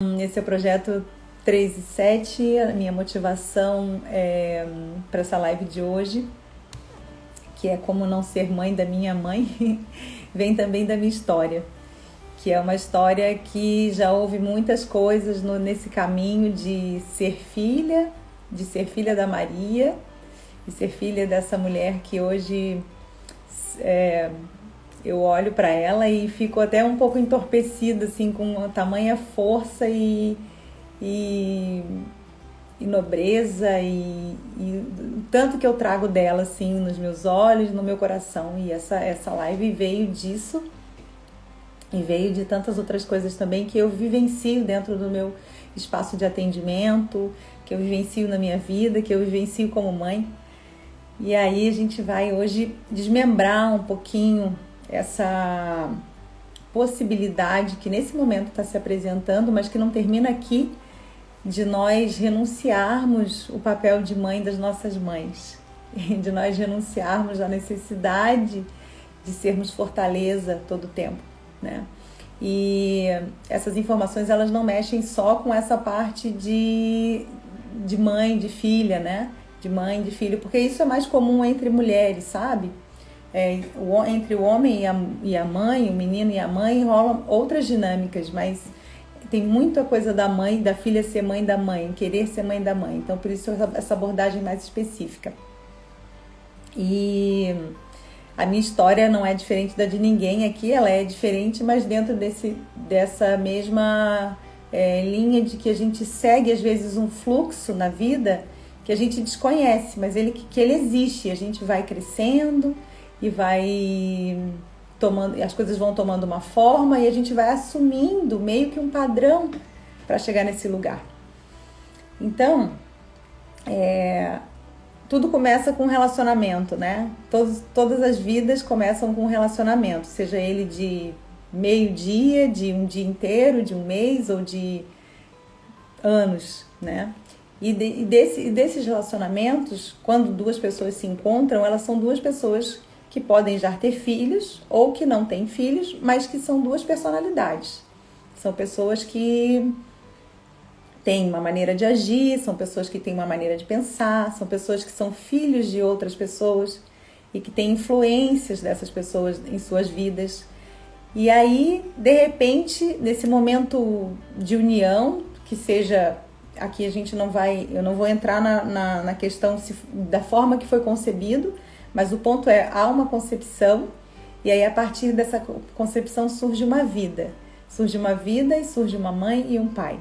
Esse é o projeto 3 e 7, a minha motivação para essa live de hoje, que é como não ser mãe da minha mãe, vem também da minha história, que é uma história que já houve muitas coisas nesse caminho de ser filha da Maria, e ser filha dessa mulher que hoje eu olho para ela e fico até um pouco entorpecida, assim, com a tamanha força e nobreza e tanto que eu trago dela, assim, nos meus olhos, no meu coração. E essa live veio disso e veio de tantas outras coisas também que eu vivencio dentro do meu espaço de atendimento, que eu vivencio na minha vida, que eu vivencio como mãe. E aí a gente vai hoje desmembrar um pouquinho essa possibilidade que nesse momento está se apresentando, mas que não termina aqui, de nós renunciarmos o papel de mãe das nossas mães, de nós renunciarmos à necessidade de sermos fortaleza todo o tempo, né? E essas informações, elas não mexem só com essa parte de mãe, de filha, né? De mãe, de filho, porque isso é mais comum entre mulheres, sabe? Entre o homem e a mãe, o menino e a mãe, rolam outras dinâmicas, mas tem muita coisa da mãe, da filha ser mãe da mãe, querer ser mãe da mãe. Então, por isso, essa abordagem mais específica. E a minha história não é diferente da de ninguém aqui, ela é diferente, mas dentro dessa mesma linha de que a gente segue, às vezes, um fluxo na vida que a gente desconhece, mas que ele existe. A gente vai crescendo e vai tomando, as coisas vão tomando uma forma e a gente vai assumindo meio que um padrão para chegar nesse lugar. Então, tudo começa com um relacionamento, né? Todas as vidas começam com um relacionamento, seja ele de meio-dia, de um dia inteiro, de um mês ou de anos, né? E desses relacionamentos, quando duas pessoas se encontram, elas são duas pessoas que podem já ter filhos ou que não têm filhos, mas que são duas personalidades. São pessoas que têm uma maneira de agir, são pessoas que têm uma maneira de pensar, são pessoas que são filhos de outras pessoas e que têm influências dessas pessoas em suas vidas. E aí, de repente, nesse momento de união, que seja... Aqui eu não vou entrar na questão da forma que foi concebido, mas o ponto há uma concepção, e aí a partir dessa concepção surge uma vida. Surge uma vida e surge uma mãe e um pai.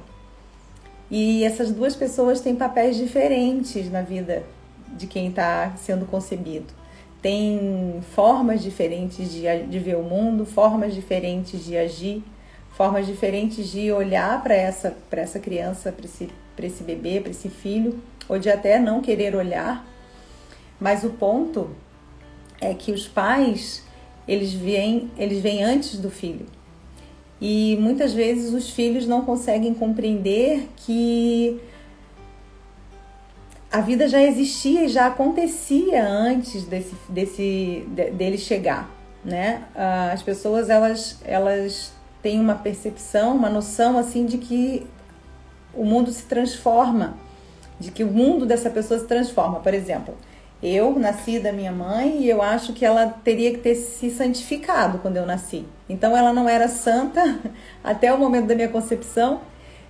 E essas duas pessoas têm papéis diferentes na vida de quem está sendo concebido. Tem formas diferentes de ver o mundo, formas diferentes de agir, formas diferentes de olhar para essa criança, para esse bebê, para esse filho, ou de até não querer olhar. Mas o ponto é que os pais, eles vêm antes do filho. E muitas vezes os filhos não conseguem compreender que a vida já existia e já acontecia antes dele chegar, né? As pessoas, elas têm uma percepção, uma noção assim de que o mundo se transforma, de que o mundo dessa pessoa se transforma. Por exemplo, eu nasci da minha mãe e eu acho que ela teria que ter se santificado quando eu nasci. Então ela não era santa até o momento da minha concepção.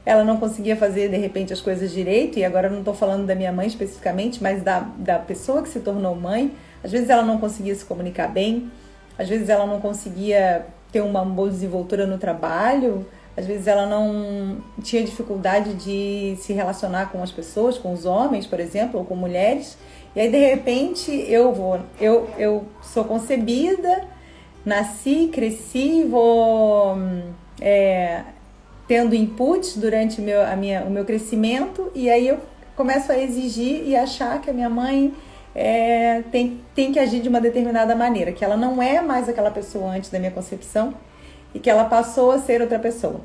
Ela não conseguia fazer, de repente, as coisas direito. E agora eu não estou falando da minha mãe especificamente, mas da pessoa que se tornou mãe. Às vezes ela não conseguia se comunicar bem. Às vezes ela não conseguia ter uma boa desenvoltura no trabalho. Às vezes ela não tinha dificuldade de se relacionar com as pessoas, com os homens, por exemplo, ou com mulheres. E aí, de repente, eu sou concebida, nasci, cresci, vou tendo inputs durante o meu crescimento, e aí eu começo a exigir e achar que a minha mãe tem que agir de uma determinada maneira, que ela não é mais aquela pessoa antes da minha concepção, e que ela passou a ser outra pessoa.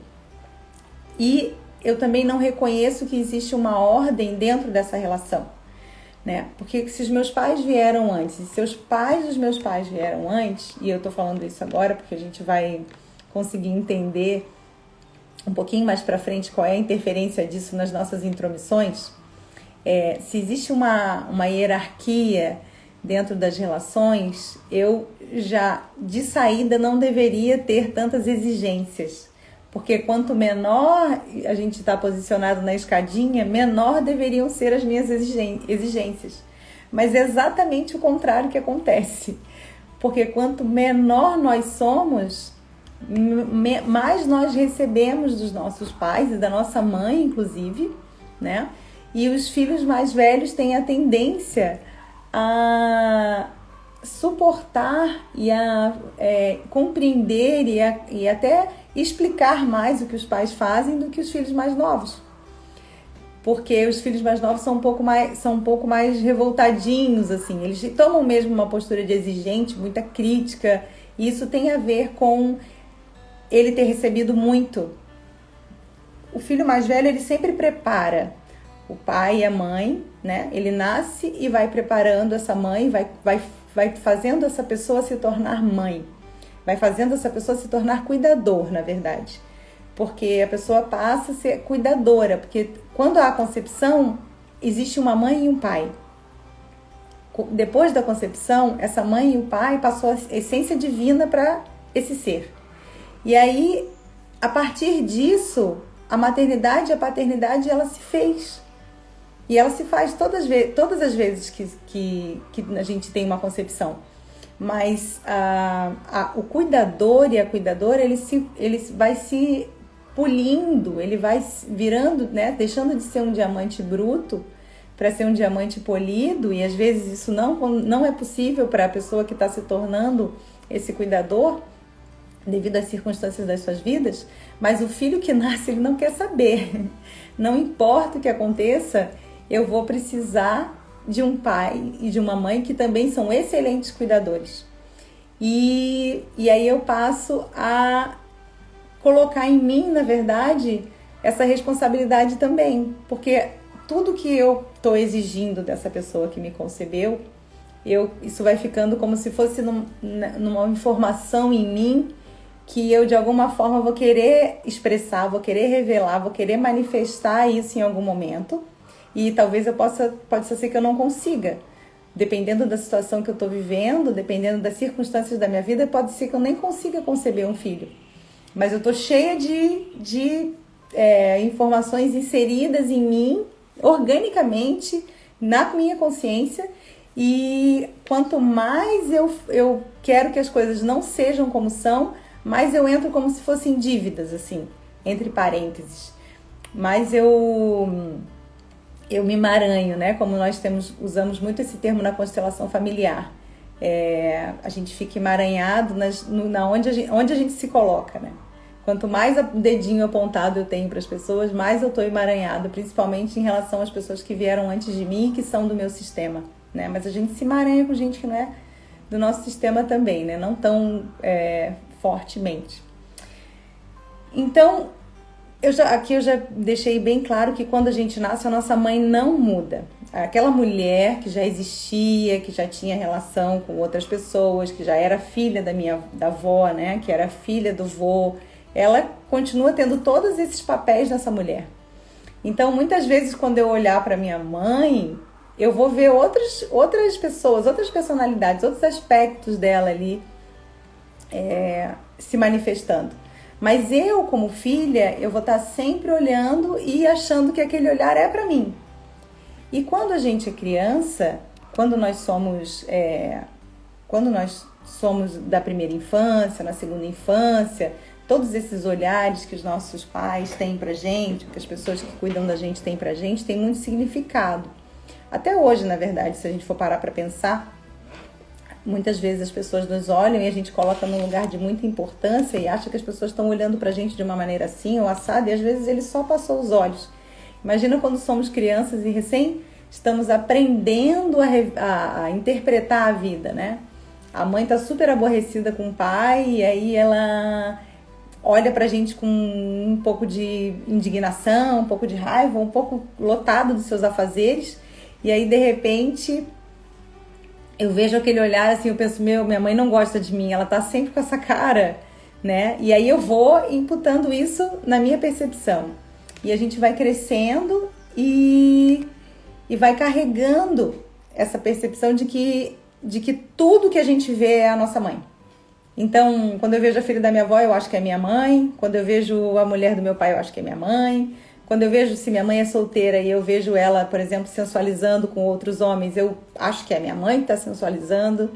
E eu também não reconheço que existe uma ordem dentro dessa relação, né? Porque se os meus pais vieram antes, e se os pais dos meus pais vieram antes, e eu tô falando isso agora porque a gente vai conseguir entender um pouquinho mais para frente qual é a interferência disso nas nossas intromissões. Se existe uma hierarquia dentro das relações, eu já de saída não deveria ter tantas exigências, porque quanto menor a gente está posicionado na escadinha, menor deveriam ser as minhas exigências. Mas é exatamente o contrário que acontece, porque quanto menor nós somos, mais nós recebemos dos nossos pais e da nossa mãe, inclusive, né? E os filhos mais velhos têm a tendência a suportar e a compreender e até explicar mais o que os pais fazem do que os filhos mais novos. Porque os filhos mais novos são um pouco mais revoltadinhos, assim. Eles tomam mesmo uma postura de exigente, muita crítica. E isso tem a ver com ele ter recebido muito. O filho mais velho, ele sempre prepara o pai e a mãe, né? Ele nasce e vai preparando essa mãe, vai fazendo essa pessoa se tornar mãe. Vai fazendo essa pessoa se tornar cuidador, na verdade. Porque a pessoa passa a ser cuidadora. Porque quando há a concepção, existe uma mãe e um pai. Depois da concepção, essa mãe e o pai passou a essência divina para esse ser. E aí, a partir disso, a maternidade e a paternidade, ela se fez. E ela se faz todas as vezes que a gente tem uma concepção. Mas o cuidador e a cuidadora, ele vai se polindo, ele vai virando, né, deixando de ser um diamante bruto para ser um diamante polido. E às vezes isso não é possível para a pessoa que está se tornando esse cuidador, devido às circunstâncias das suas vidas. Mas o filho que nasce, ele não quer saber. Não importa o que aconteça, eu vou precisar de um pai e de uma mãe que também são excelentes cuidadores. E aí eu passo a colocar em mim, na verdade, essa responsabilidade também. Porque tudo que eu estou exigindo dessa pessoa que me concebeu, isso vai ficando como se fosse numa informação em mim que eu, de alguma forma, vou querer expressar, vou querer revelar, vou querer manifestar isso em algum momento. E talvez pode ser que eu não consiga. Dependendo da situação que eu estou vivendo, dependendo das circunstâncias da minha vida, pode ser que eu nem consiga conceber um filho. Mas eu estou cheia de informações inseridas em mim, organicamente, na minha consciência. E quanto mais eu quero que as coisas não sejam como são, mais eu entro como se fossem dívidas, assim, entre parênteses. Mas eu me emaranho, né? Como nós usamos muito esse termo na constelação familiar. A gente fica emaranhado onde a gente se coloca, né? Quanto mais dedinho apontado eu tenho para as pessoas, mais eu estou emaranhado, principalmente em relação às pessoas que vieram antes de mim e que são do meu sistema, né? Mas a gente se emaranha com gente que não é do nosso sistema também, né? Não tão fortemente. Então, aqui eu já deixei bem claro que quando a gente nasce, a nossa mãe não muda. Aquela mulher que já existia, que já tinha relação com outras pessoas, que já era filha da avó, né? Que era filha do vô, ela continua tendo todos esses papéis nessa mulher. Então, muitas vezes, quando eu olhar para minha mãe, eu vou ver outras pessoas, outras personalidades, outros aspectos dela ali se manifestando. Mas eu, como filha, eu vou estar sempre olhando e achando que aquele olhar é para mim. E quando a gente é criança, quando nós somos da primeira infância, na segunda infância, todos esses olhares que os nossos pais têm pra gente, que as pessoas que cuidam da gente têm pra gente, tem muito significado. Até hoje, na verdade, se a gente for parar para pensar, muitas vezes as pessoas nos olham e a gente coloca num lugar de muita importância e acha que as pessoas estão olhando pra gente de uma maneira assim ou assada, e às vezes ele só passou os olhos. Imagina quando somos crianças e recém estamos aprendendo a interpretar a vida, né? A mãe tá super aborrecida com o pai e aí ela olha pra gente com um pouco de indignação, um pouco de raiva, um pouco lotado dos seus afazeres, e aí de repente eu vejo aquele olhar assim, eu penso, minha mãe não gosta de mim, ela tá sempre com essa cara, né? E aí eu vou imputando isso na minha percepção. E a gente vai crescendo e vai carregando essa percepção de que tudo que a gente vê é a nossa mãe. Então, quando eu vejo a filha da minha avó, eu acho que é minha mãe. Quando eu vejo a mulher do meu pai, eu acho que é minha mãe. Quando eu vejo, se minha mãe é solteira e eu vejo ela, por exemplo, sensualizando com outros homens, eu acho que é minha mãe que está sensualizando.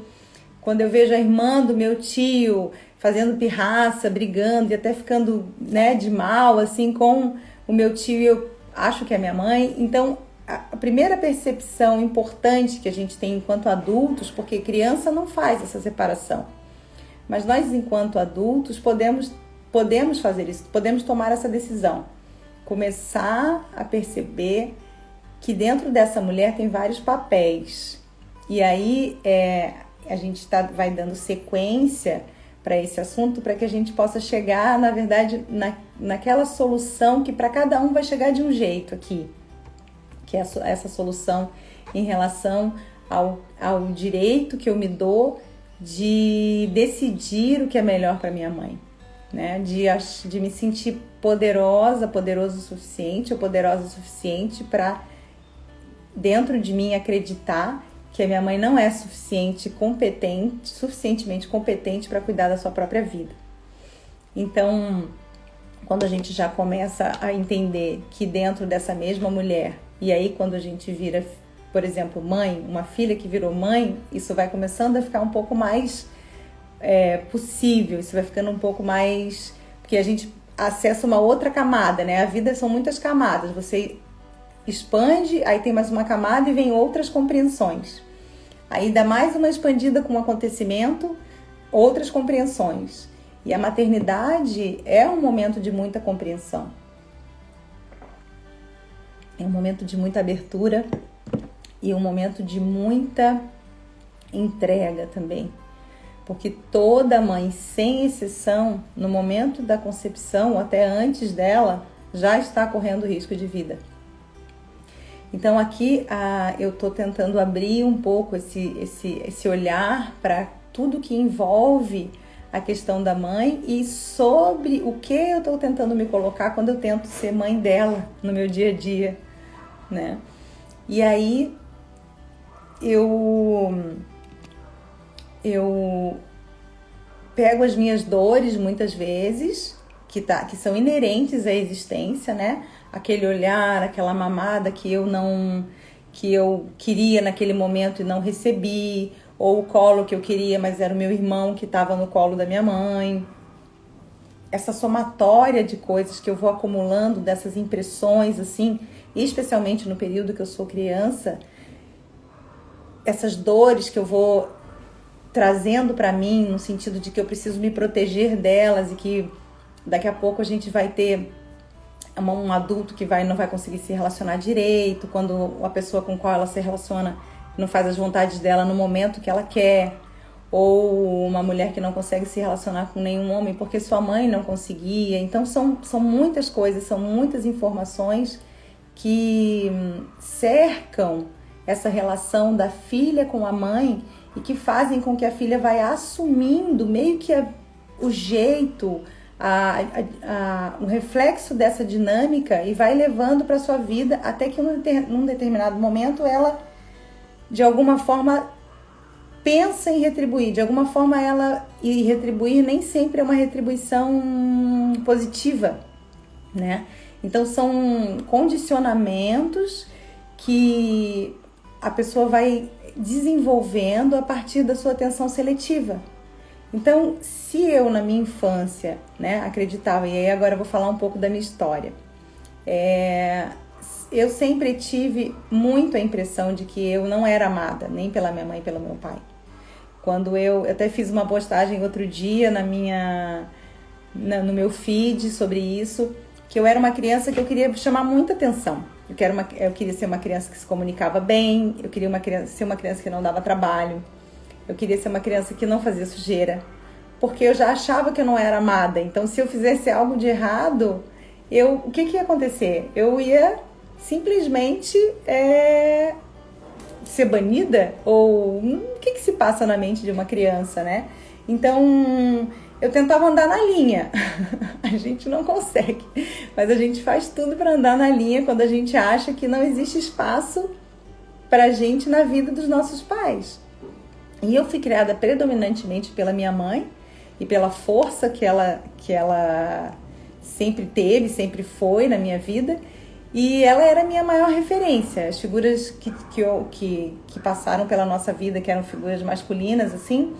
Quando eu vejo a irmã do meu tio fazendo pirraça, brigando e até ficando, né, de mal, assim, com o meu tio, eu acho que é minha mãe. Então, a primeira percepção importante que a gente tem enquanto adultos, porque criança não faz essa separação, mas nós, enquanto adultos, podemos fazer isso, podemos tomar essa decisão. Começar a perceber que dentro dessa mulher tem vários papéis. E aí a gente vai dando sequência para esse assunto, para que a gente possa chegar, na verdade, naquela solução que para cada um vai chegar de um jeito aqui. Que é essa solução em relação ao direito que eu me dou de decidir o que é melhor para minha mãe, né? De me sentir poderoso o suficiente ou poderosa o suficiente para, dentro de mim, acreditar que a minha mãe não é suficientemente competente para cuidar da sua própria vida. Então, quando a gente já começa a entender que dentro dessa mesma mulher, e aí quando a gente vira, por exemplo, mãe, uma filha que virou mãe, isso vai começando a ficar um pouco mais possível, isso vai ficando um pouco mais... Porque a gente acessa uma outra camada, né? A vida são muitas camadas, você expande, aí tem mais uma camada e vem outras compreensões. Aí dá mais uma expandida com um acontecimento, outras compreensões. E a maternidade é um momento de muita compreensão. É um momento de muita abertura e um momento de muita entrega também. Porque toda mãe, sem exceção, no momento da concepção ou até antes dela, já está correndo risco de vida. Então aqui eu estou tentando abrir um pouco esse olhar para tudo que envolve a questão da mãe e sobre o que eu estou tentando me colocar quando eu tento ser mãe dela no meu dia a dia, né? E aí eu pego as minhas dores muitas vezes, que são inerentes à existência, né? Aquele olhar, aquela mamada que eu queria naquele momento e não recebi, ou o colo que eu queria, mas era o meu irmão que estava no colo da minha mãe. Essa somatória de coisas que eu vou acumulando, dessas impressões, assim, especialmente no período que eu sou criança, essas dores que eu vou trazendo para mim, no sentido de que eu preciso me proteger delas e que daqui a pouco a gente vai ter um adulto que não vai conseguir se relacionar direito, quando a pessoa com qual ela se relaciona não faz as vontades dela no momento que ela quer, ou uma mulher que não consegue se relacionar com nenhum homem porque sua mãe não conseguia. Então são muitas coisas, são muitas informações que cercam essa relação da filha com a mãe e que fazem com que a filha vai assumindo meio que o jeito, um reflexo dessa dinâmica e vai levando para sua vida até que num determinado momento ela, de alguma forma, pensa em retribuir. De alguma forma e retribuir nem sempre é uma retribuição positiva, né? Então são condicionamentos que a pessoa vai desenvolvendo a partir da sua atenção seletiva. Então, se eu na minha infância, né, acreditava, e aí agora eu vou falar um pouco da minha história, eu sempre tive muito a impressão de que eu não era amada, nem pela minha mãe, pelo meu pai. Quando eu até fiz uma postagem outro dia no meu feed sobre isso, que eu era uma criança que eu queria chamar muita atenção. Eu queria ser uma criança que se comunicava bem, eu queria ser uma criança que não dava trabalho, eu queria ser uma criança que não fazia sujeira, porque eu já achava que eu não era amada. Então, se eu fizesse algo de errado, o que ia acontecer? Eu ia simplesmente ser banida? Ou o que se passa na mente de uma criança, né? Então, eu tentava andar na linha. A gente não consegue, mas a gente faz tudo para andar na linha quando a gente acha que não existe espaço pra gente na vida dos nossos pais. E eu fui criada predominantemente pela minha mãe e pela força que ela sempre teve, sempre foi na minha vida. E ela era a minha maior referência. As figuras que passaram pela nossa vida, que eram figuras masculinas, assim,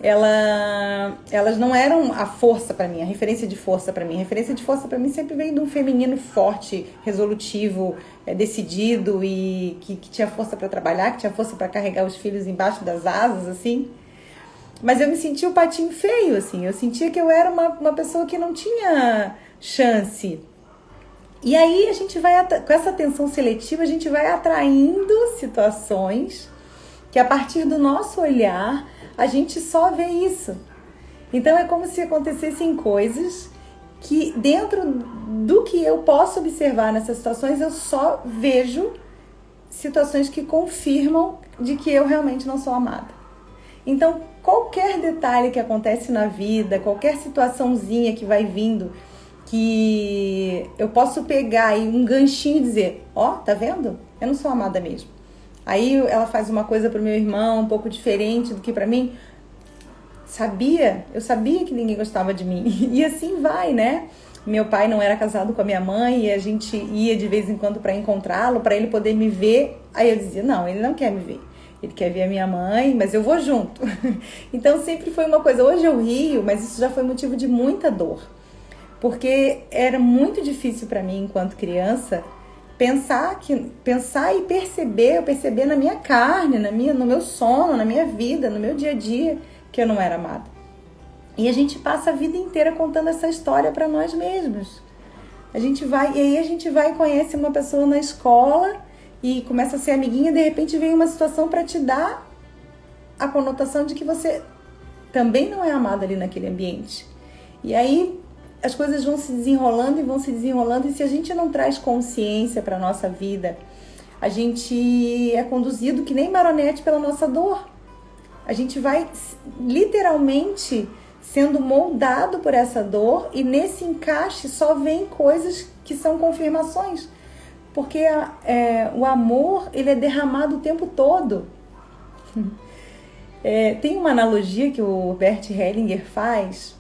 elas não eram a força para mim, a referência de força para mim. A referência de força para mim sempre veio de um feminino forte, resolutivo, decidido e que tinha força para trabalhar, que tinha força para carregar os filhos embaixo das asas, assim. Mas eu me sentia o patinho feio, assim. Eu sentia que eu era uma pessoa que não tinha chance. E aí a gente vai, com essa atenção seletiva, a gente vai atraindo situações que a partir do nosso olhar a gente só vê isso. Então é como se acontecessem coisas que dentro do que eu posso observar nessas situações, eu só vejo situações que confirmam de que eu realmente não sou amada. Então qualquer detalhe que acontece na vida, qualquer situaçãozinha que vai vindo, que eu posso pegar aí um ganchinho e dizer, ó, tá vendo? Eu não sou amada mesmo. Aí ela faz uma coisa pro meu irmão um pouco diferente do que pra mim. Eu sabia que ninguém gostava de mim. E assim vai, né? Meu pai não era casado com a minha mãe e a gente ia de vez em quando para encontrá-lo, para ele poder me ver. Aí eu dizia, não, ele não quer me ver. Ele quer ver a minha mãe, mas eu vou junto. Então sempre foi uma coisa. Hoje eu rio, mas isso já foi motivo de muita dor. Porque era muito difícil para mim, enquanto criança, pensar e perceber na minha carne, no meu sono, na minha vida, no meu dia a dia, que eu não era amada. E a gente passa a vida inteira contando essa história para nós mesmos. E aí a gente vai e conhece uma pessoa na escola e começa a ser amiguinha, de repente vem uma situação para te dar a conotação de que você também não é amada ali naquele ambiente. E aí as coisas vão se desenrolando, e se a gente não traz consciência para a nossa vida, a gente é conduzido que nem marionete pela nossa dor. A gente vai literalmente sendo moldado por essa dor e nesse encaixe só vem coisas que são confirmações. Porque o amor, ele é derramado o tempo todo. Tem uma analogia que o Bert Hellinger faz,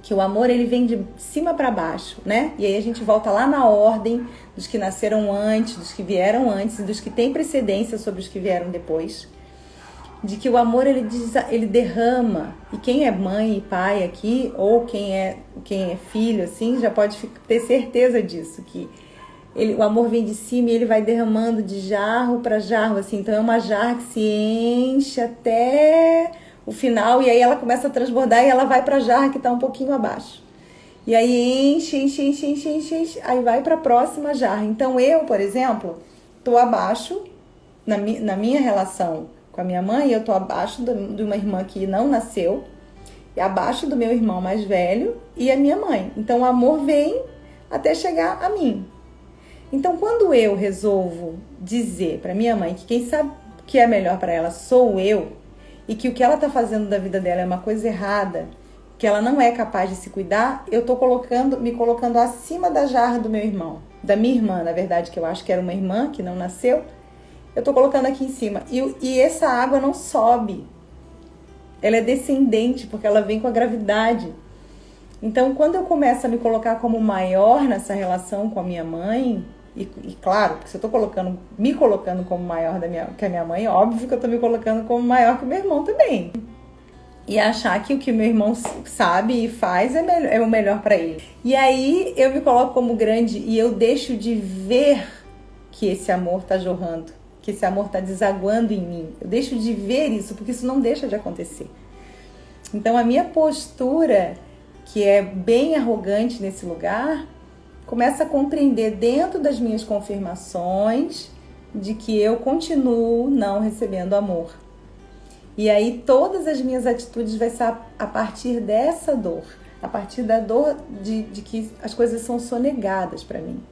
que o amor ele vem de cima para baixo, né? E aí a gente volta lá na ordem dos que nasceram antes, dos que vieram antes e dos que têm precedência sobre os que vieram depois. De que o amor ele derrama, e quem é mãe e pai aqui, ou quem é filho, assim, já pode ter certeza disso, que o amor vem de cima e ele vai derramando de jarro para jarro, assim. Então é uma jarra que se enche até o final, e aí ela começa a transbordar e ela vai para a jarra que está um pouquinho abaixo. E aí enche, aí vai para a próxima jarra. Então eu, por exemplo, estou abaixo, na minha relação com a minha mãe, eu estou abaixo de uma irmã que não nasceu, e abaixo do meu irmão mais velho e a minha mãe. Então o amor vem até chegar a mim. Então quando eu resolvo dizer para minha mãe que quem sabe o que é melhor para ela sou eu, e que o que ela está fazendo da vida dela é uma coisa errada, que ela não é capaz de se cuidar, eu estou me colocando acima da jarra do meu irmão, da minha irmã, na verdade, que eu acho que era uma irmã que não nasceu, eu estou colocando aqui em cima. E essa água não sobe, ela é descendente, porque ela vem com a gravidade. Então, quando eu começo a me colocar como maior nessa relação com a minha mãe, e claro, porque se eu estou me colocando como maior que a minha mãe, óbvio que eu estou me colocando como maior que o meu irmão também. E achar que o que o meu irmão sabe e faz é o melhor para ele. E aí eu me coloco como grande e eu deixo de ver que esse amor está jorrando, que esse amor está desaguando em mim. Eu deixo de ver isso, porque isso não deixa de acontecer. Então a minha postura, que é bem arrogante nesse lugar, começa a compreender dentro das minhas confirmações de que eu continuo não recebendo amor. E aí todas as minhas atitudes vai ser a partir dessa dor, a partir da dor de que as coisas são sonegadas para mim.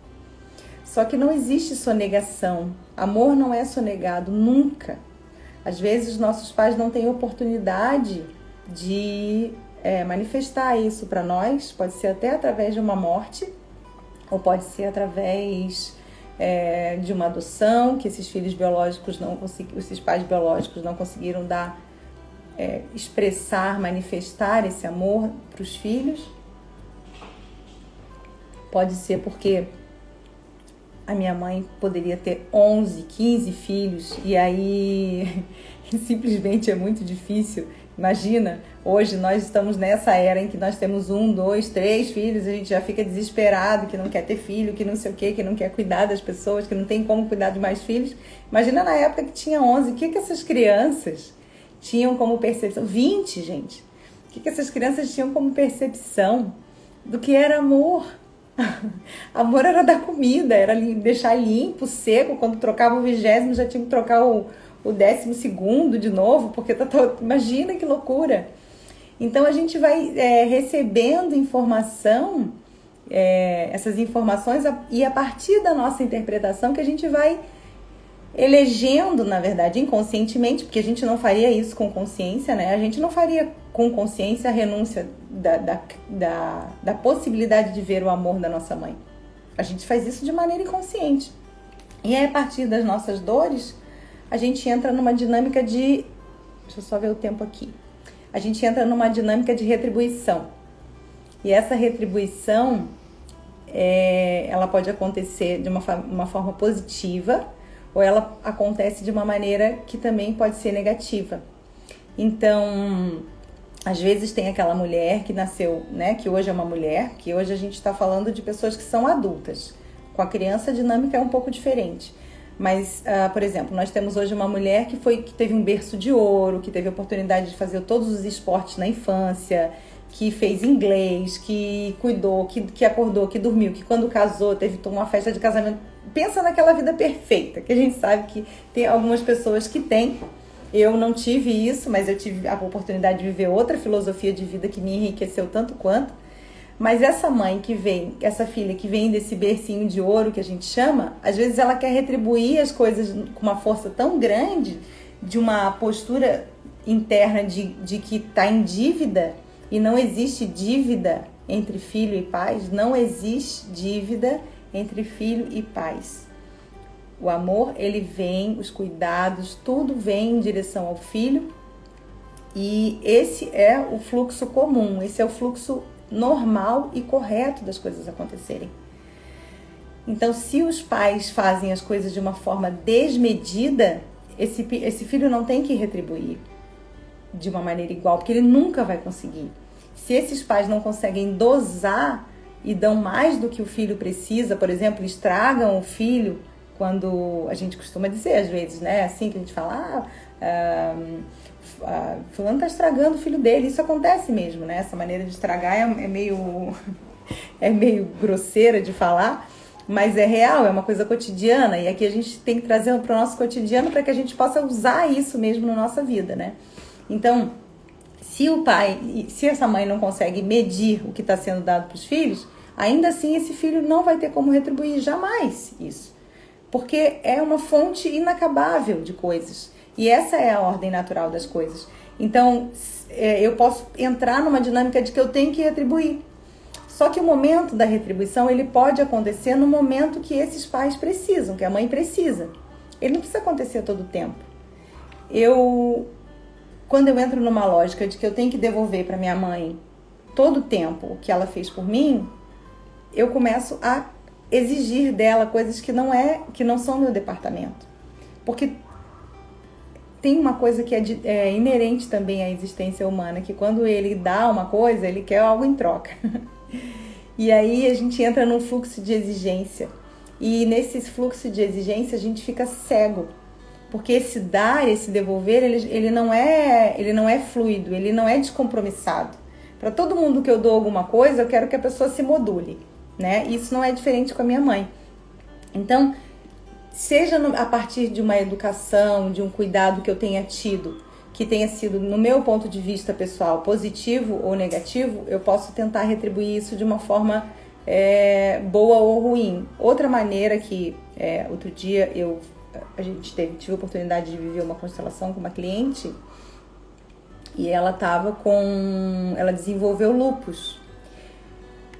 Só que não existe sonegação. Amor não é sonegado, nunca. Às vezes nossos pais não têm oportunidade de manifestar isso para nós, pode ser até através de uma morte, ou pode ser através de uma adoção, que esses filhos biológicos esses pais biológicos não conseguiram expressar, manifestar esse amor para os filhos. Pode ser porque a minha mãe poderia ter 11, 15 filhos e aí simplesmente é muito difícil. Imagina, hoje nós estamos nessa era em que nós temos 1, 2, 3 filhos, a gente já fica desesperado, que não quer ter filho, que não sei o quê, que não quer cuidar das pessoas, que não tem como cuidar de mais filhos. Imagina na época que tinha 11, o que essas crianças tinham como percepção? 20, gente. O que essas crianças tinham como percepção do que era amor? Amor era dar comida, era deixar limpo, seco. Quando trocava o 20º, já tinha que trocar o 12º de novo, porque imagina que loucura. Então a gente vai recebendo informação, essas informações, e a partir da nossa interpretação que a gente vai elegendo, na verdade, inconscientemente, porque a gente não faria isso com consciência, né? A gente não faria com consciência a renúncia da possibilidade de ver o amor da nossa mãe. A gente faz isso de maneira inconsciente. E aí, a partir das nossas dores, a gente entra numa dinâmica de... Deixa eu só ver o tempo aqui. A gente entra numa dinâmica de retribuição. E essa retribuição, ela pode acontecer de uma forma positiva, ou ela acontece de uma maneira que também pode ser negativa. Então, às vezes tem aquela mulher que nasceu, né, que hoje é uma mulher, que hoje a gente está falando de pessoas que são adultas. Com a criança a dinâmica é um pouco diferente. Mas, por exemplo, nós temos hoje uma mulher que teve um berço de ouro, que teve a oportunidade de fazer todos os esportes na infância, que fez inglês, que cuidou, que acordou, que dormiu, que quando casou teve uma festa de casamento. Pensa naquela vida perfeita, que a gente sabe que tem algumas pessoas que têm. Eu não tive isso, mas eu tive a oportunidade de viver outra filosofia de vida que me enriqueceu tanto quanto. Mas essa mãe que vem, essa filha que vem desse bercinho de ouro que a gente chama, às vezes ela quer retribuir as coisas com uma força tão grande, de uma postura interna de que está em dívida, e não existe dívida entre filho e pais, não existe dívida entre filho e pais. O amor, ele vem, os cuidados, tudo vem em direção ao filho, e esse é o fluxo comum, esse é o fluxo normal e correto das coisas acontecerem. Então, se os pais fazem as coisas de uma forma desmedida, esse filho não tem que retribuir de uma maneira igual, porque ele nunca vai conseguir. Se esses pais não conseguem dosar e dão mais do que o filho precisa, por exemplo, estragam o filho, quando a gente costuma dizer às vezes, né, assim que a gente fala, fulano tá estragando o filho dele. Isso acontece mesmo, né? Essa maneira de estragar é meio grosseira de falar, mas é real, é uma coisa cotidiana, e aqui a gente tem que trazer para o nosso cotidiano para que a gente possa usar isso mesmo na nossa vida, né? Então, se essa mãe não consegue medir o que está sendo dado para os filhos, ainda assim esse filho não vai ter como retribuir jamais isso, porque é uma fonte inacabável de coisas, e essa é a ordem natural das coisas. Então, eu posso entrar numa dinâmica de que eu tenho que retribuir, só que o momento da retribuição, ele pode acontecer no momento que esses pais precisam, que a mãe precisa. Ele não precisa acontecer todo o tempo. Quando eu entro numa lógica de que eu tenho que devolver para minha mãe todo o tempo o que ela fez por mim, eu começo a exigir dela coisas que não são meu departamento. Porque tem uma coisa que é inerente também à existência humana, que quando ele dá uma coisa, ele quer algo em troca. E aí a gente entra num fluxo de exigência. E nesse fluxo de exigência a gente fica cego. Porque esse dar, esse devolver, ele não é fluido, ele não é descompromissado. Para todo mundo que eu dou alguma coisa, eu quero que a pessoa se module, né? Isso não é diferente com a minha mãe. Então, seja a partir de uma educação, de um cuidado que eu tenha tido, que tenha sido, no meu ponto de vista pessoal, positivo ou negativo, eu posso tentar retribuir isso de uma forma boa ou ruim. Outra maneira que, outro dia, tive a oportunidade de viver uma constelação com uma cliente, E ela desenvolveu lúpus.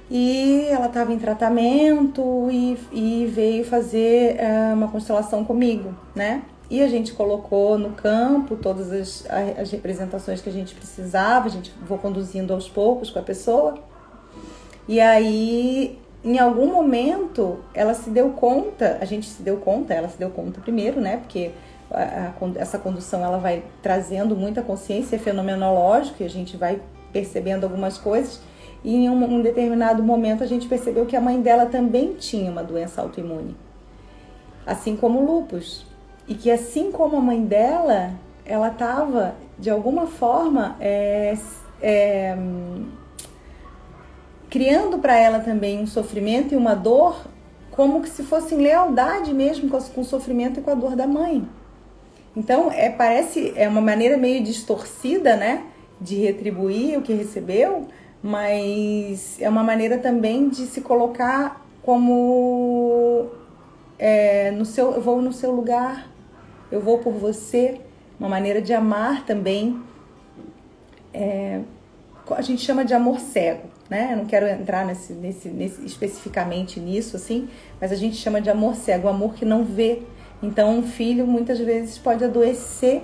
E ela estava em tratamento e veio fazer uma constelação comigo, né? E a gente colocou no campo todas as representações que a gente precisava, a gente vou conduzindo aos poucos com a pessoa. E aí, em algum momento, ela se deu conta, ela se deu conta primeiro, né? Porque essa condução ela vai trazendo muita consciência fenomenológica e a gente vai percebendo algumas coisas. E em um determinado momento a gente percebeu que a mãe dela também tinha uma doença autoimune, assim como o lúpus. E que assim como a mãe dela, ela estava, de alguma forma, criando para ela também um sofrimento e uma dor, como que se fosse em lealdade mesmo com o sofrimento e com a dor da mãe. Então, parece uma maneira meio distorcida, né, de retribuir o que recebeu, mas é uma maneira também de se colocar como eu vou no seu lugar, eu vou por você, uma maneira de amar também. A gente chama de amor cego, né? Eu não quero entrar especificamente nisso, assim, mas a gente chama de amor cego, o amor que não vê. Então, um filho muitas vezes pode adoecer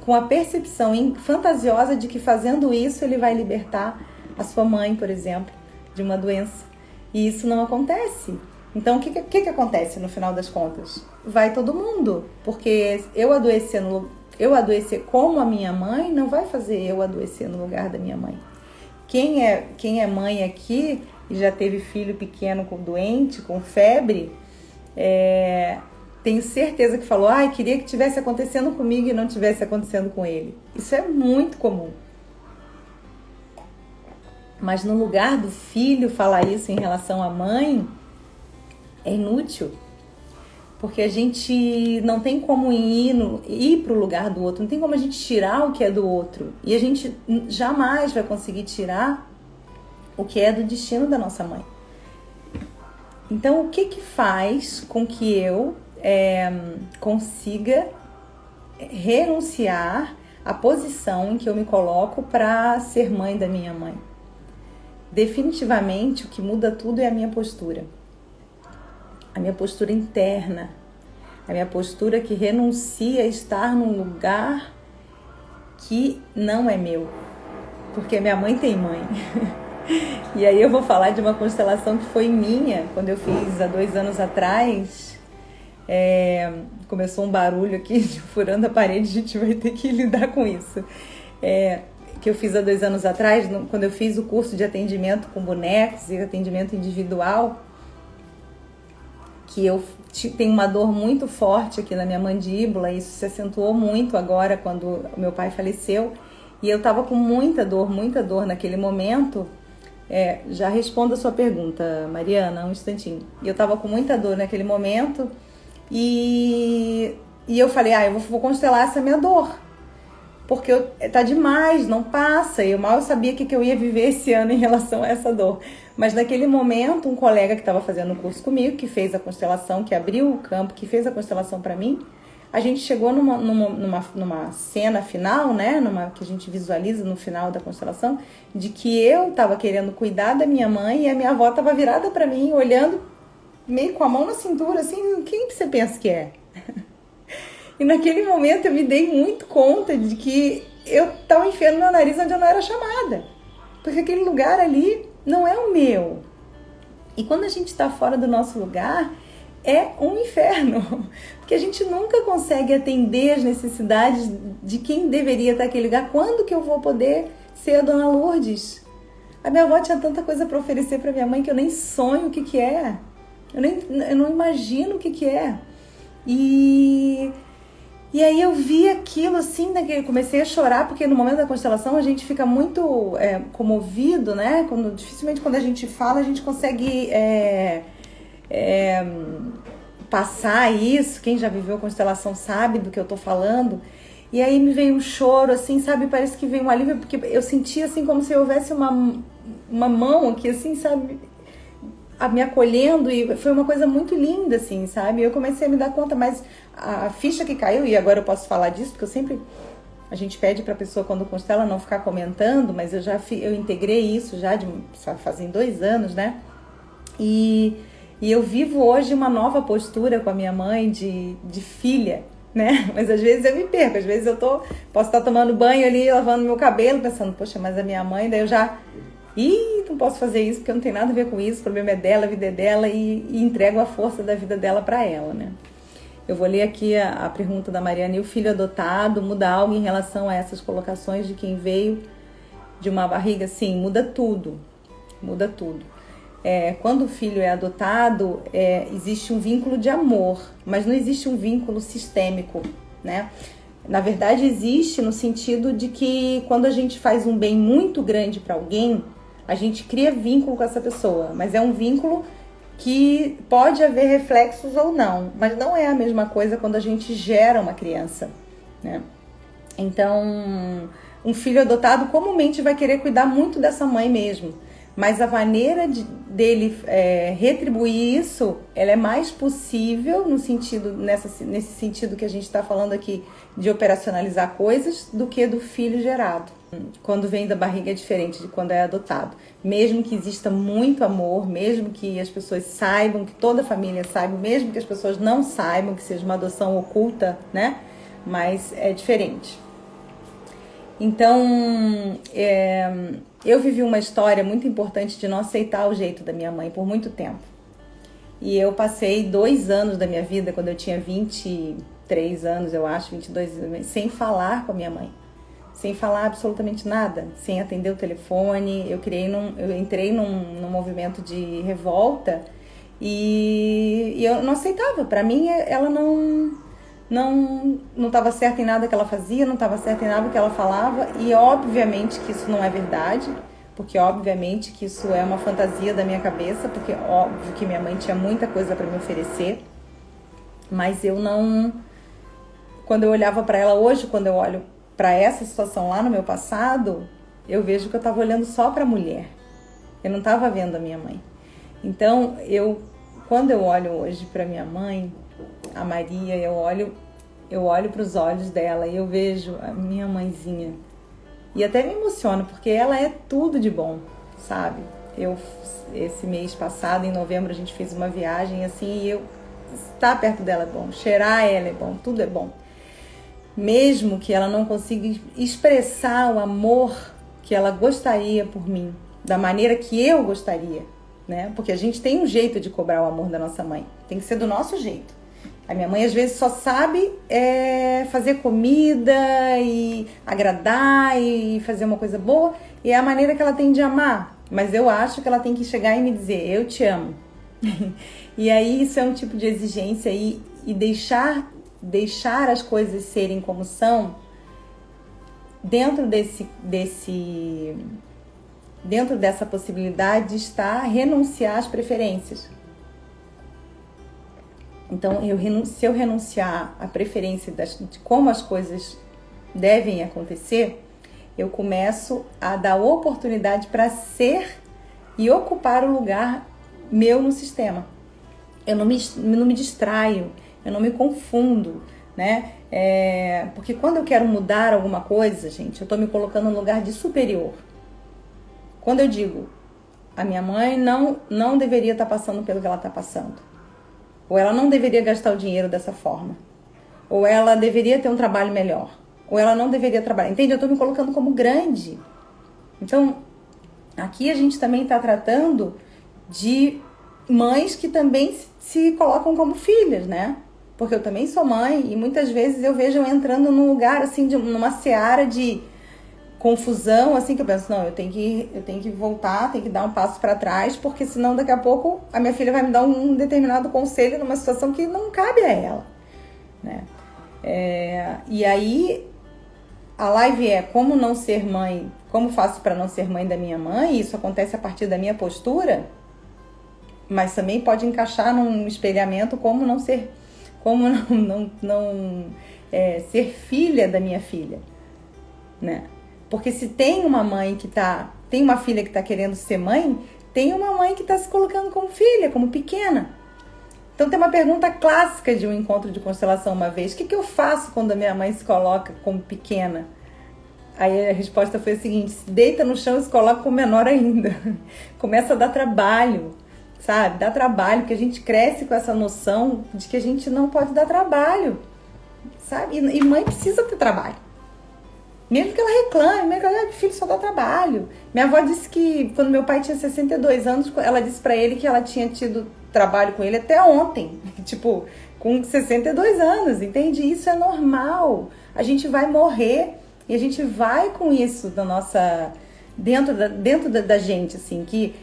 com a percepção fantasiosa de que fazendo isso ele vai libertar a sua mãe, por exemplo, de uma doença. E isso não acontece. Então, o que acontece no final das contas? Vai todo mundo, porque eu adoecer como a minha mãe não vai fazer eu adoecer no lugar da minha mãe. Quem é mãe aqui e já teve filho pequeno doente, com febre, tenho certeza que falou, queria que tivesse acontecendo comigo e não tivesse acontecendo com ele. Isso é muito comum. Mas no lugar do filho falar isso em relação à mãe, é inútil. Porque a gente não tem como ir para o lugar do outro, não tem como a gente tirar o que é do outro. E a gente jamais vai conseguir tirar o que é do destino da nossa mãe. Então, o que faz com que eu consiga renunciar à posição em que eu me coloco para ser mãe da minha mãe? Definitivamente, o que muda tudo é a minha postura. A minha postura interna, a minha postura que renuncia a estar num lugar que não é meu, porque minha mãe tem mãe. E aí eu vou falar de uma constelação que foi minha, quando eu fiz há 2 anos atrás. Começou um barulho aqui, furando a parede, a gente vai ter que lidar com isso. Que eu fiz há 2 anos atrás, quando eu fiz o curso de atendimento com bonecos e atendimento individual, que eu tenho uma dor muito forte aqui na minha mandíbula, e isso se acentuou muito agora quando o meu pai faleceu, e eu estava com muita dor naquele momento. Já respondo a sua pergunta, Mariana, um instantinho. E eu estava com muita dor naquele momento, e eu falei, eu vou constelar essa minha dor, porque tá demais, não passa. Eu mal sabia o que eu ia viver esse ano em relação a essa dor. Mas naquele momento, um colega que estava fazendo o curso comigo, que fez a constelação, que abriu o campo, que fez a constelação para mim, a gente chegou numa cena final, né, que a gente visualiza no final da constelação, de que eu estava querendo cuidar da minha mãe e a minha avó estava virada para mim, olhando meio com a mão na cintura, assim, quem você pensa que é? E naquele momento eu me dei muito conta de que eu estava enfiando meu nariz onde eu não era chamada. Porque aquele lugar ali não é o meu. E quando a gente está fora do nosso lugar, é um inferno. Porque a gente nunca consegue atender as necessidades de quem deveria estar naquele lugar. Quando que eu vou poder ser a Dona Lourdes? A minha avó tinha tanta coisa para oferecer para minha mãe que eu nem sonho o que é. Eu não imagino o que é. E aí eu vi aquilo assim, comecei a chorar, porque no momento da constelação a gente fica muito comovido, né? Dificilmente quando a gente fala a gente consegue passar isso. Quem já viveu a constelação sabe do que eu tô falando. E aí me veio um choro, assim, sabe? Parece que veio um alívio, porque eu senti assim como se houvesse uma mão aqui, assim, sabe? Me acolhendo, e foi uma coisa muito linda, assim, sabe? Eu comecei a me dar conta, mas a ficha que caiu, e agora eu posso falar disso, porque eu sempre A gente pede para a pessoa quando constela não ficar comentando, mas eu integrei isso já fazem 2 anos, né? E eu vivo hoje uma nova postura com a minha mãe de filha, né? Mas às vezes eu me perco, às vezes posso estar tomando banho ali, lavando meu cabelo, pensando, poxa, mas a minha mãe, daí eu já... não posso fazer isso porque não tem nada a ver com isso, o problema é dela, a vida é dela, e entrego a força da vida dela para ela, né? Eu vou ler aqui a pergunta da Mariana. E o filho adotado muda algo em relação a essas colocações de quem veio de uma barriga? Sim, muda tudo. Muda tudo. Quando o filho é adotado, existe um vínculo de amor, mas não existe um vínculo sistêmico, né? Na verdade, existe no sentido de que quando a gente faz um bem muito grande para alguém, a gente cria vínculo com essa pessoa, mas é um vínculo que pode haver reflexos ou não, mas não é a mesma coisa quando a gente gera uma criança, né? Então, um filho adotado comumente vai querer cuidar muito dessa mãe mesmo, mas a maneira dele retribuir isso, ela é mais possível nesse sentido que a gente está falando aqui, de operacionalizar coisas, do que do filho gerado. Quando vem da barriga é diferente de quando é adotado. Mesmo que exista muito amor, mesmo que as pessoas saibam, que toda a família saiba, mesmo que as pessoas não saibam, que seja uma adoção oculta, né? Mas é diferente. Então, eu vivi uma história muito importante de não aceitar o jeito da minha mãe por muito tempo. E eu passei 2 anos da minha vida, quando eu tinha 23 anos, eu acho, 22 anos, sem falar com a minha mãe. Sem falar absolutamente nada, sem atender o telefone. Eu entrei num movimento de revolta e eu não aceitava. Para mim, ela não estava certa em nada que ela fazia, não estava certa em nada que ela falava, e obviamente que isso não é verdade, porque obviamente que isso é uma fantasia da minha cabeça, porque óbvio que minha mãe tinha muita coisa para me oferecer, mas eu não... Quando eu olhava para ela hoje, quando eu olho para essa situação lá no meu passado, eu vejo que eu estava olhando só para a mulher, eu não estava vendo a minha mãe. Então, quando eu olho hoje para minha mãe, a Maria, eu olho para os olhos dela e eu vejo a minha mãezinha. E até me emociono, porque ela é tudo de bom, sabe? Esse mês passado, em novembro, a gente fez uma viagem assim, e estar perto dela é bom, cheirar ela é bom, tudo é bom. Mesmo que ela não consiga expressar o amor que ela gostaria por mim, da maneira que eu gostaria, né? Porque a gente tem um jeito de cobrar o amor da nossa mãe, tem que ser do nosso jeito. A minha mãe às vezes só sabe fazer comida e agradar e fazer uma coisa boa, e é a maneira que ela tem de amar. Mas eu acho que ela tem que chegar e me dizer, eu te amo. E aí isso é um tipo de exigência e deixar as coisas serem como são, dentro dessa possibilidade está renunciar às preferências. Então, se eu renunciar à preferência de como as coisas devem acontecer, eu começo a dar oportunidade para ser e ocupar o lugar meu no sistema. Eu não me distraio, eu não me confundo, né? Porque quando eu quero mudar alguma coisa, gente, eu estou me colocando no lugar de superior. Quando eu digo, a minha mãe não deveria estar passando pelo que ela está passando. Ou ela não deveria gastar o dinheiro dessa forma. Ou ela deveria ter um trabalho melhor. Ou ela não deveria trabalhar. Entende? Eu estou me colocando como grande. Então, aqui a gente também está tratando de mães que também se colocam como filhas, né? Porque eu também sou mãe e muitas vezes eu vejo eu entrando num lugar, assim, numa seara de confusão, assim, que eu penso, não, eu tenho que voltar, tenho que dar um passo para trás, porque senão daqui a pouco a minha filha vai me dar um determinado conselho numa situação que não cabe a ela, né? E aí a live é como não ser mãe, como faço para não ser mãe da minha mãe, isso acontece a partir da minha postura, mas também pode encaixar num espelhamento como não ser ser filha da minha filha, né? Porque se tem uma mãe tem uma filha que está querendo ser mãe, tem uma mãe que está se colocando como filha, como pequena. Então tem uma pergunta clássica de um encontro de constelação uma vez: o que eu faço quando a minha mãe se coloca como pequena? Aí a resposta foi a seguinte: se deita no chão e se coloca com o menor ainda. Começa a dar trabalho, sabe? Dá trabalho, porque a gente cresce com essa noção de que a gente não pode dar trabalho, sabe? E mãe precisa ter trabalho. Mesmo que ela reclame, mesmo que ela, filho, só dá trabalho. Minha avó disse que quando meu pai tinha 62 anos, ela disse pra ele que ela tinha tido trabalho com ele até ontem. Tipo, com 62 anos, entende? Isso é normal. A gente vai morrer e a gente vai com isso da nossa... dentro da gente, assim, que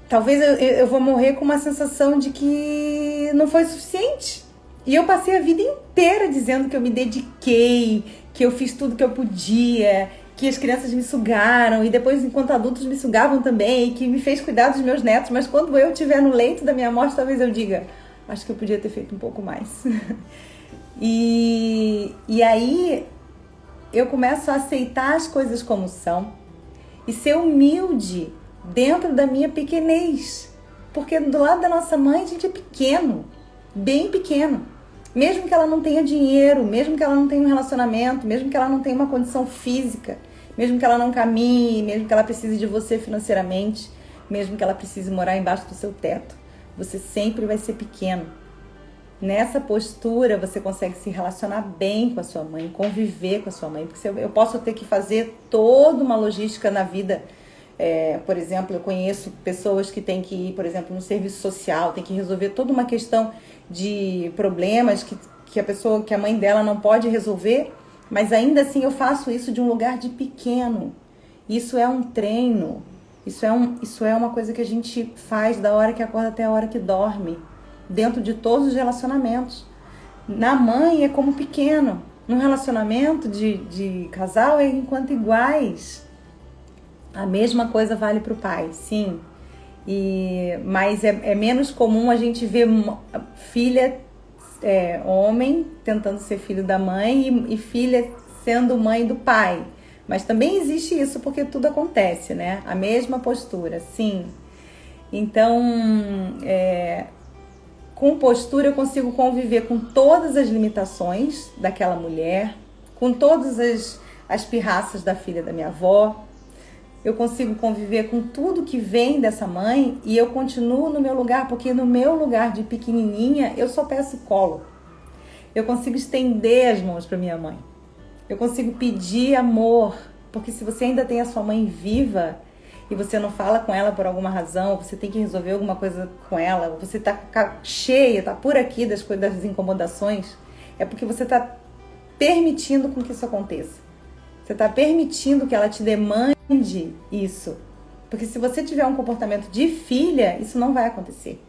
talvez eu vou morrer com uma sensação de que não foi suficiente. E eu passei a vida inteira dizendo que eu me dediquei, que eu fiz tudo que eu podia, que as crianças me sugaram, e depois, enquanto adultos, me sugavam também, que me fez cuidar dos meus netos. Mas quando eu estiver no leito da minha morte, talvez eu diga, acho que eu podia ter feito um pouco mais. E aí eu começo a aceitar as coisas como são e ser humilde dentro da minha pequenez. Porque do lado da nossa mãe, a gente é pequeno, bem pequeno. Mesmo que ela não tenha dinheiro, mesmo que ela não tenha um relacionamento, mesmo que ela não tenha uma condição física, mesmo que ela não caminhe, mesmo que ela precise de você financeiramente, mesmo que ela precise morar embaixo do seu teto, você sempre vai ser pequeno. Nessa postura você consegue se relacionar bem com a sua mãe, conviver com a sua mãe, porque eu posso ter que fazer toda uma logística na vida. Por exemplo, eu conheço pessoas que têm que ir, por exemplo, no serviço social, tem que resolver toda uma questão de problemas que a mãe dela não pode resolver, mas ainda assim eu faço isso de um lugar de pequeno. Isso é um treino, isso é uma coisa que a gente faz da hora que acorda até a hora que dorme, dentro de todos os relacionamentos. Na mãe é como pequeno, no relacionamento de casal é enquanto iguais. A mesma coisa vale para o pai, sim. Mas é menos comum a gente ver filha, homem tentando ser filho da mãe e filha sendo mãe do pai. Mas também existe isso porque tudo acontece, né? A mesma postura, sim. Então, com postura eu consigo conviver com todas as limitações daquela mulher, com todas as pirraças da filha da minha avó. Eu consigo conviver com tudo que vem dessa mãe e eu continuo no meu lugar, porque no meu lugar de pequenininha eu só peço colo. Eu consigo estender as mãos para minha mãe. Eu consigo pedir amor, porque se você ainda tem a sua mãe viva e você não fala com ela por alguma razão, ou você tem que resolver alguma coisa com ela, ou você tá cheia, tá por aqui das coisas, das incomodações, é porque você tá permitindo com que isso aconteça. Você está permitindo que ela te demande isso. Porque se você tiver um comportamento de filha, isso não vai acontecer.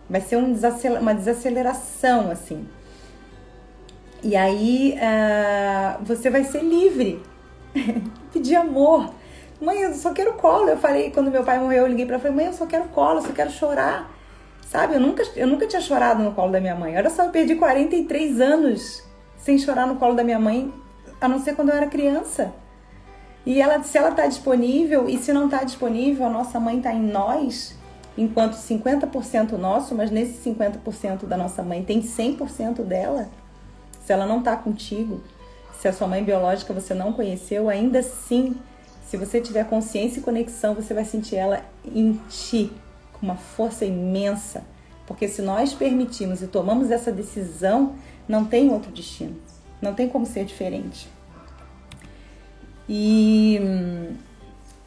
Vai ser uma desaceleração, assim. E aí, você vai ser livre. Pedir amor. Mãe, eu só quero colo. Eu falei, quando meu pai morreu, eu liguei pra ela e falei, mãe, eu só quero colo, eu só quero chorar. Sabe, eu nunca tinha chorado no colo da minha mãe. Olha só, eu perdi 43 anos sem chorar no colo da minha mãe, a não ser quando eu era criança. E se ela está disponível, e se não está disponível, a nossa mãe está em nós, enquanto 50% nosso, mas nesse 50% da nossa mãe tem 100% dela. Se ela não está contigo, se a sua mãe biológica você não conheceu, ainda assim, se você tiver consciência e conexão, você vai sentir ela em ti, com uma força imensa. Porque se nós permitimos e tomamos essa decisão, não tem outro destino. Não tem como ser diferente. E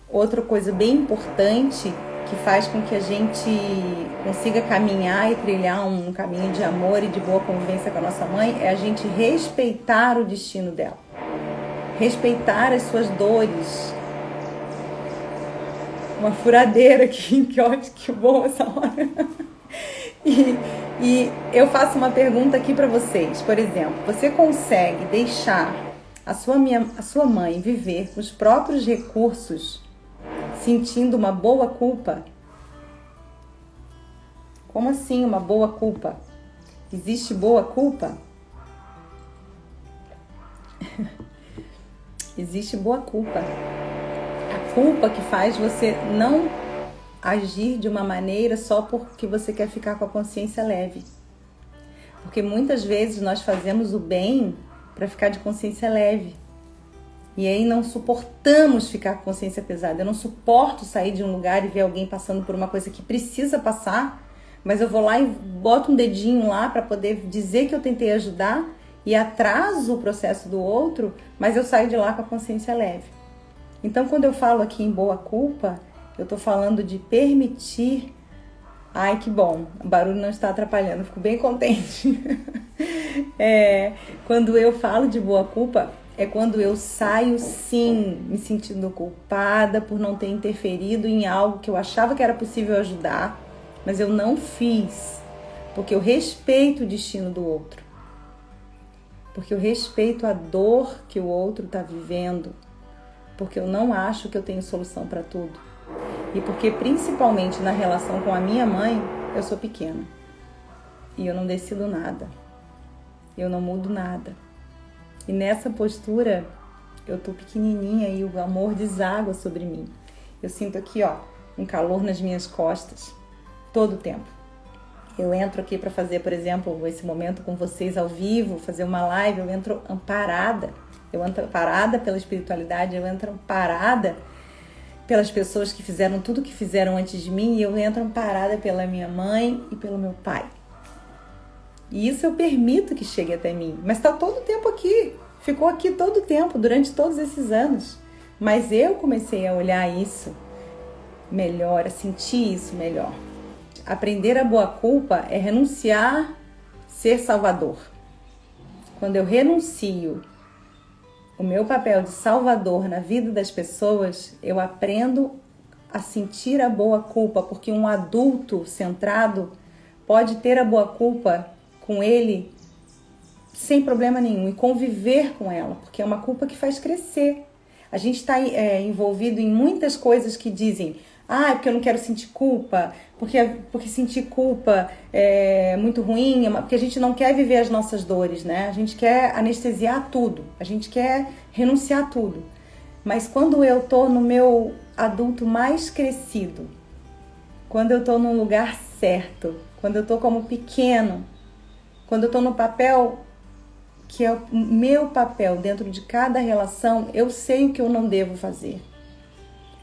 outra coisa bem importante que faz com que a gente consiga caminhar e trilhar um caminho de amor e de boa convivência com a nossa mãe é a gente respeitar o destino dela. Respeitar as suas dores. Uma furadeira aqui, que ótimo, que bom essa hora. E eu faço uma pergunta aqui para vocês. Por exemplo, você consegue deixar a sua mãe viver com os próprios recursos, sentindo uma boa culpa? Como assim uma boa culpa? Existe boa culpa? Existe boa culpa. A culpa que faz você não agir de uma maneira só porque você quer ficar com a consciência leve. Porque muitas vezes nós fazemos o bem para ficar de consciência leve. E aí não suportamos ficar com consciência pesada. Eu não suporto sair de um lugar e ver alguém passando por uma coisa que precisa passar, mas eu vou lá e boto um dedinho lá para poder dizer que eu tentei ajudar e atraso o processo do outro, mas eu saio de lá com a consciência leve. Então, quando eu falo aqui em boa culpa, eu tô falando de permitir. Ai, que bom, o barulho não está atrapalhando, fico bem contente. Quando eu falo de boa culpa, é quando eu saio, sim, me sentindo culpada por não ter interferido em algo que eu achava que era possível ajudar, mas eu não fiz, porque eu respeito o destino do outro, porque eu respeito a dor que o outro está vivendo, porque eu não acho que eu tenho solução para tudo, e porque principalmente na relação com a minha mãe, eu sou pequena, e eu não decido nada, eu não mudo nada. E nessa postura, eu tô pequenininha e o amor deságua sobre mim. Eu sinto aqui, ó, um calor nas minhas costas, todo o tempo. Eu entro aqui para fazer, por exemplo, esse momento com vocês ao vivo, fazer uma live, eu entro amparada. Eu entro amparada pela espiritualidade, eu entro amparada pelas pessoas que fizeram tudo que fizeram antes de mim, e eu entro amparada pela minha mãe e pelo meu pai. E isso eu permito que chegue até mim. Mas está todo o tempo aqui. Ficou aqui todo o tempo, durante todos esses anos. Mas eu comecei a olhar isso melhor, a sentir isso melhor. Aprender a boa culpa é renunciar ser salvador. Quando eu renuncio o meu papel de salvador na vida das pessoas, eu aprendo a sentir a boa culpa. Porque um adulto centrado pode ter a boa culpa com ele sem problema nenhum e conviver com ela, porque é uma culpa que faz crescer. A gente está envolvido em muitas coisas que dizem, é porque eu não quero sentir culpa, porque sentir culpa é muito ruim, porque a gente não quer viver as nossas dores, né? A gente quer anestesiar tudo, a gente quer renunciar a tudo. Mas quando eu tô no meu adulto mais crescido, quando eu tô num lugar certo, quando eu tô como pequeno, quando eu tô no papel que é o meu papel dentro de cada relação, eu sei o que eu não devo fazer.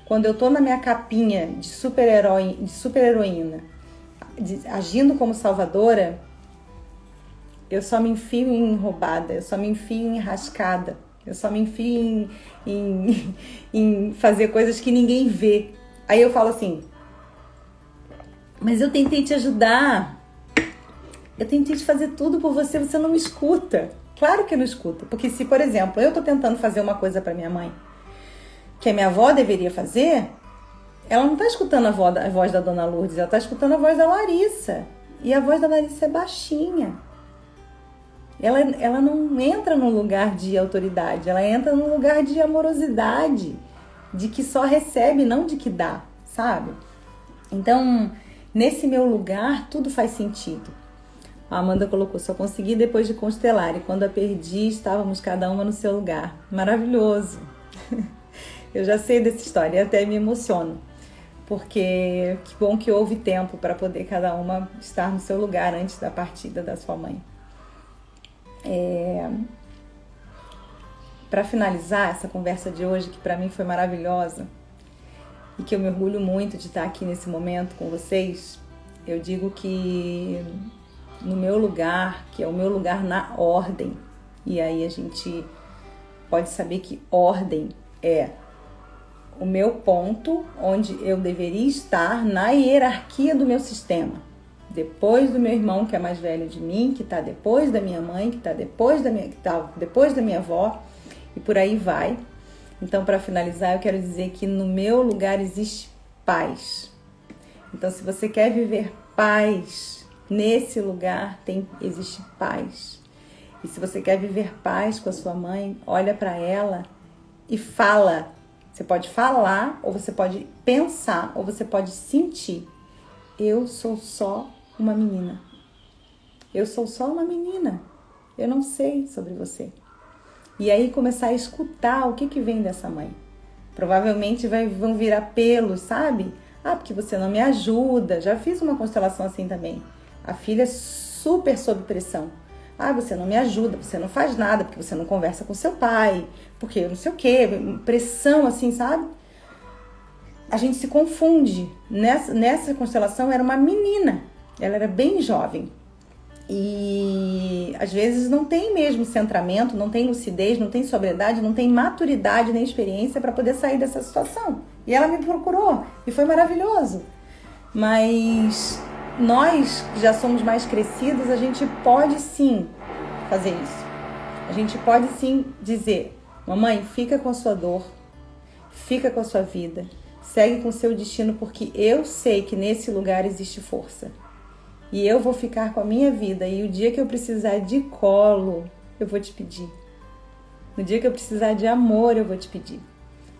Quando eu tô na minha capinha de super-herói, de super-heroína, agindo como salvadora, eu só me enfio em roubada, eu só me enfio em rascada, eu só me enfio em fazer coisas que ninguém vê. Aí eu falo assim, mas eu tentei te ajudar, eu tentei te fazer tudo por você, você não me escuta. Claro que não escuta, porque se, por exemplo, eu tô tentando fazer uma coisa para minha mãe, que a minha avó deveria fazer, ela não tá escutando a voz da Dona Lourdes, ela tá escutando a voz da Larissa. E a voz da Larissa é baixinha. Ela não entra num lugar de autoridade, ela entra num lugar de amorosidade, de que só recebe, não de que dá, sabe? Então, nesse meu lugar, tudo faz sentido. A Amanda colocou, só consegui depois de constelar, e quando a perdi, estávamos cada uma no seu lugar. Maravilhoso! Eu já sei dessa história e até me emociono, porque que bom que houve tempo para poder cada uma estar no seu lugar antes da partida da sua mãe. Para finalizar essa conversa de hoje, que para mim foi maravilhosa, e que eu me orgulho muito de estar aqui nesse momento com vocês, eu digo que no meu lugar, que é o meu lugar na ordem, e aí a gente pode saber que ordem é o meu ponto onde eu deveria estar na hierarquia do meu sistema, depois do meu irmão que é mais velho de mim, que está depois da minha mãe, que está depois da minha avó, e por aí vai. Então, para finalizar, eu quero dizer que no meu lugar existe paz. Então, se você quer viver paz, nesse lugar existe paz. E se você quer viver paz com a sua mãe, olha para ela e fala. Você pode falar, ou você pode pensar, ou você pode sentir. Eu sou só uma menina. Eu sou só uma menina. Eu não sei sobre você. E aí começar a escutar o que vem dessa mãe. Provavelmente vão vir apelos, sabe? Porque você não me ajuda. Já fiz uma constelação assim também. A filha é super sob pressão. Ah, você não me ajuda, você não faz nada, porque você não conversa com seu pai, porque eu não sei o quê, pressão assim, sabe? A gente se confunde. Nessa constelação era uma menina, ela era bem jovem. E às vezes não tem mesmo centramento, não tem lucidez, não tem sobriedade, não tem maturidade nem experiência para poder sair dessa situação. E ela me procurou e foi maravilhoso. Mas nós que já somos mais crescidos, a gente pode sim fazer isso. A gente pode sim dizer: mamãe, fica com a sua dor, fica com a sua vida, segue com o seu destino, porque eu sei que nesse lugar existe força. E eu vou ficar com a minha vida, e o dia que eu precisar de colo, eu vou te pedir. No dia que eu precisar de amor, eu vou te pedir.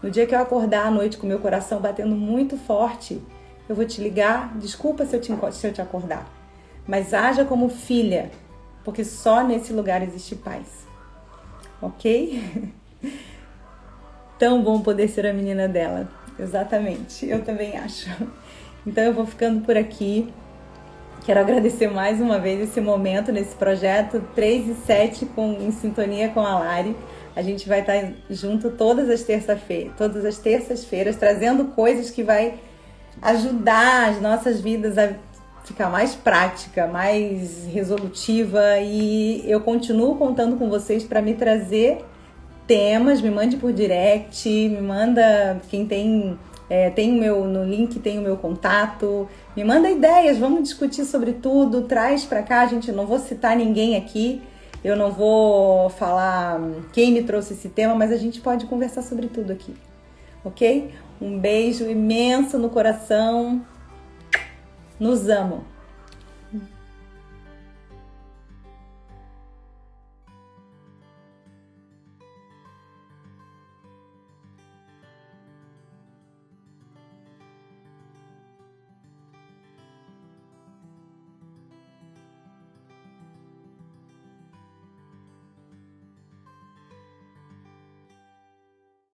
No dia que eu acordar à noite com meu coração batendo muito forte, eu vou te ligar. Desculpa se eu te acordar, mas haja como filha, porque só nesse lugar existe paz. Ok? Tão bom poder ser a menina dela. Exatamente, eu também acho. Então eu vou ficando por aqui. Quero agradecer mais uma vez esse momento nesse projeto 3 e 7 em sintonia com a Lari. A gente vai estar junto todas as terças-feiras, trazendo coisas que vai ajudar as nossas vidas a ficar mais prática, mais resolutiva. E eu continuo contando com vocês para me trazer temas. Me mande por direct, me manda quem tem... no link tem o meu contato, me manda ideias, vamos discutir sobre tudo, traz pra cá, gente, não vou citar ninguém aqui, eu não vou falar quem me trouxe esse tema, mas a gente pode conversar sobre tudo aqui, ok? Um beijo imenso no coração, nos amo!